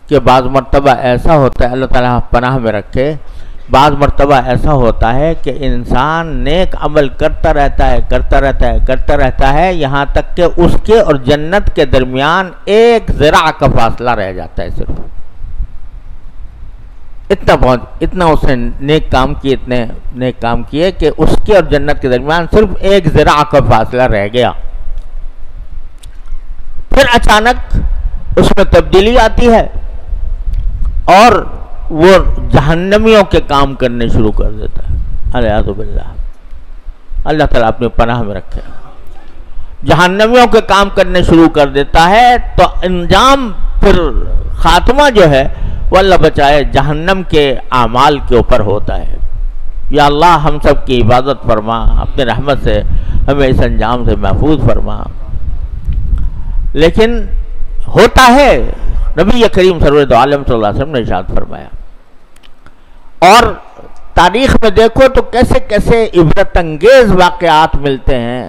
کہ بعض مرتبہ ایسا ہوتا ہے، اللہ تعالیٰ پناہ میں رکھے، بعض مرتبہ ایسا ہوتا ہے کہ انسان نیک عمل کرتا رہتا ہے یہاں تک کہ اس کے اور جنت کے درمیان ایک ذراع کا فاصلہ رہ جاتا ہے، صرف اتنا اس نے اتنے نیک کام کیے کہ اس کے اور جنت کے درمیان صرف ایک ذراع کا فاصلہ رہ گیا، پھر اچانک اس میں تبدیلی آتی ہے اور وہ جہنمیوں کے کام کرنے شروع کر دیتا ہے، الیاذ باللہ، اللہ تعالیٰ اپنی پناہ میں رکھے، جہنمیوں کے کام کرنے شروع کر دیتا ہے، تو انجام پھر خاتمہ جو ہے وہ اللہ بچائے جہنم کے اعمال کے اوپر ہوتا ہے۔ یا اللہ ہم سب کی حفاظت فرما، اپنے رحمت سے ہمیں اس انجام سے محفوظ فرما۔ لیکن ہوتا ہے، نبی کریم سرور عالم صلی اللہ علیہ وسلم نے ارشاد فرمایا، اور تاریخ میں دیکھو تو کیسے کیسے عبرت انگیز واقعات ملتے ہیں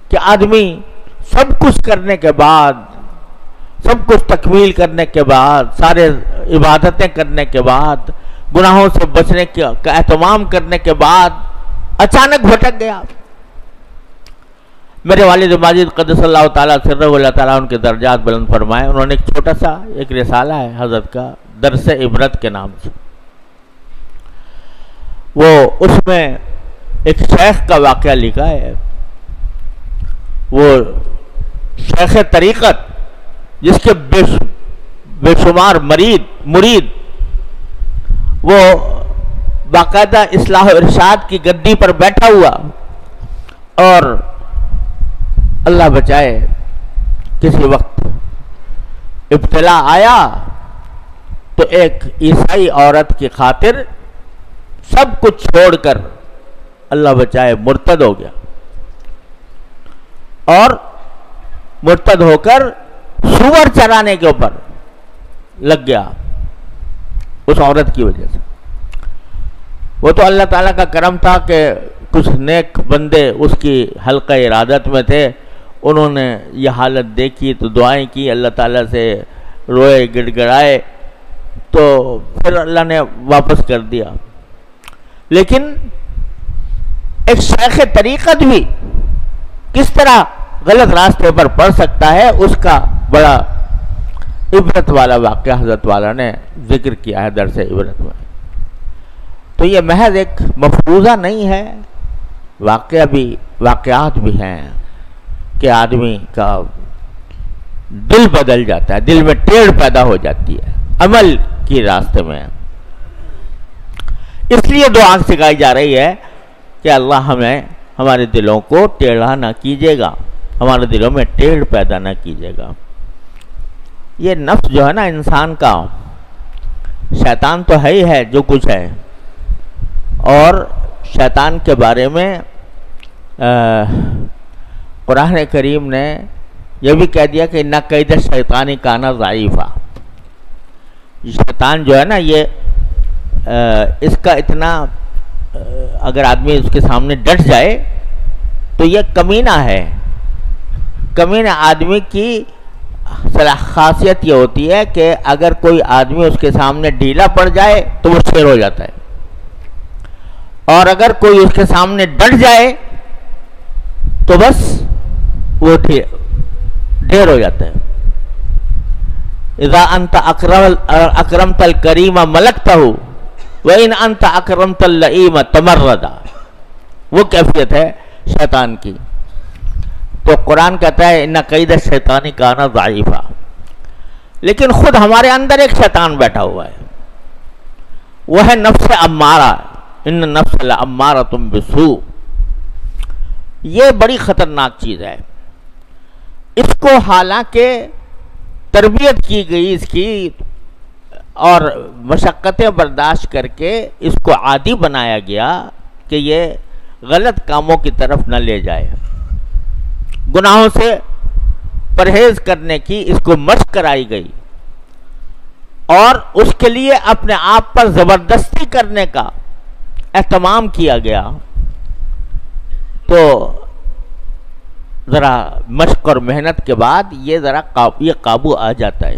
کہ آدمی سب کچھ کرنے کے بعد، سب کچھ تکمیل کرنے کے بعد، سارے عبادتیں کرنے کے بعد، گناہوں سے بچنے کا اہتمام کرنے کے بعد اچانک بھٹک گیا۔ میرے والد ماجد قدس اللہ تعالیٰ سرہ، اللہ تعالیٰ ان کے درجات بلند فرمائے، انہوں نے ایک چھوٹا سا ایک رسالہ ہے حضرت کا، درس عبرت کے نام سے، وہ اس میں ایک شیخ کا واقعہ لکھا ہے، وہ شیخ طریقت جس کے بے شمار مرید، وہ باقاعدہ اصلاح و ارشاد کی گدی پر بیٹھا ہوا، اور اللہ بچائے کسی وقت ابتلا آیا تو ایک عیسائی عورت کی خاطر سب کچھ چھوڑ کر اللہ بچائے مرتد ہو گیا، اور مرتد ہو کر سور چرانے کے اوپر لگ گیا اس عورت کی وجہ سے۔ وہ تو اللہ تعالیٰ کا کرم تھا کہ کچھ نیک بندے اس کی حلقہ ارادت میں تھے، انہوں نے یہ حالت دیکھی تو دعائیں کی، اللہ تعالیٰ سے روئے گڑ گڑائے، تو پھر اللہ نے واپس کر دیا۔ لیکن ایک شیخ طریقت بھی کس طرح غلط راستے پر پڑ سکتا ہے، اس کا بڑا عبرت والا واقعہ حضرت والا نے ذکر کیا ہے درس عبرت میں۔ تو یہ محض ایک مفروضہ نہیں ہے، واقعات بھی ہیں کہ آدمی کا دل بدل جاتا ہے، دل میں ٹیڑھ پیدا ہو جاتی ہے عمل کی راستے میں۔ اس لیے دعا سکھائی جا رہی ہے کہ اللہ ہمیں ہمارے دلوں کو ٹیڑھا نہ کیجیے گا، ہمارے دلوں میں ٹیڑھ پیدا نہ کیجیے گا۔ یہ نفس جو ہے نا انسان کا، شیطان تو ہے ہی ہے جو کچھ ہے، اور شیطان کے بارے میں قرآن کریم نے یہ بھی کہہ دیا کہ نہ قید شیطانی کانا ضعیفہ، شیطان جو ہے نا یہ اس کا اتنا اگر آدمی اس کے سامنے ڈٹ جائے تو یہ کمینہ ہے۔ کمینہ آدمی کی خاصیت یہ ہوتی ہے کہ اگر کوئی آدمی اس کے سامنے ڈھیلا پڑ جائے تو وہ شیر ہو جاتا ہے، اور اگر کوئی اس کے سامنے ڈٹ جائے تو بس وہ ڈھیر ہو جاتا ہے۔ اذا انت اکرمت الکریم ملکتہ وَإِنْ أَنْتَ أَكْرَمْتَ اللَّئِيمَ تَمَرَّدَ، وہ کیفیت ہے شیطان کی۔ تو قرآن کہتا ہے اِنَّ قَيْدَ الشَّيْطَانِ كَانَ ضَعِيفًا، لیکن خود ہمارے اندر ایک شیطان بیٹھا ہوا ہے، وہ ہے نفس امارہ، اِنَّ النَّفْسَ لَأَمَّارَةٌ بِالسُّوءِ۔ یہ بڑی خطرناک چیز ہے، اس کو حالانکہ تربیت کی گئی اس کی، اور مشقتیں برداشت کر کے اس کو عادی بنایا گیا کہ یہ غلط کاموں کی طرف نہ لے جائے، گناہوں سے پرہیز کرنے کی اس کو مشق کرائی گئی، اور اس کے لیے اپنے آپ پر زبردستی کرنے کا اہتمام کیا گیا۔ تو ذرا مشق اور محنت کے بعد یہ ذرا یہ قابو آ جاتا ہے۔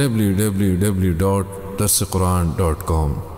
www.darsequran.com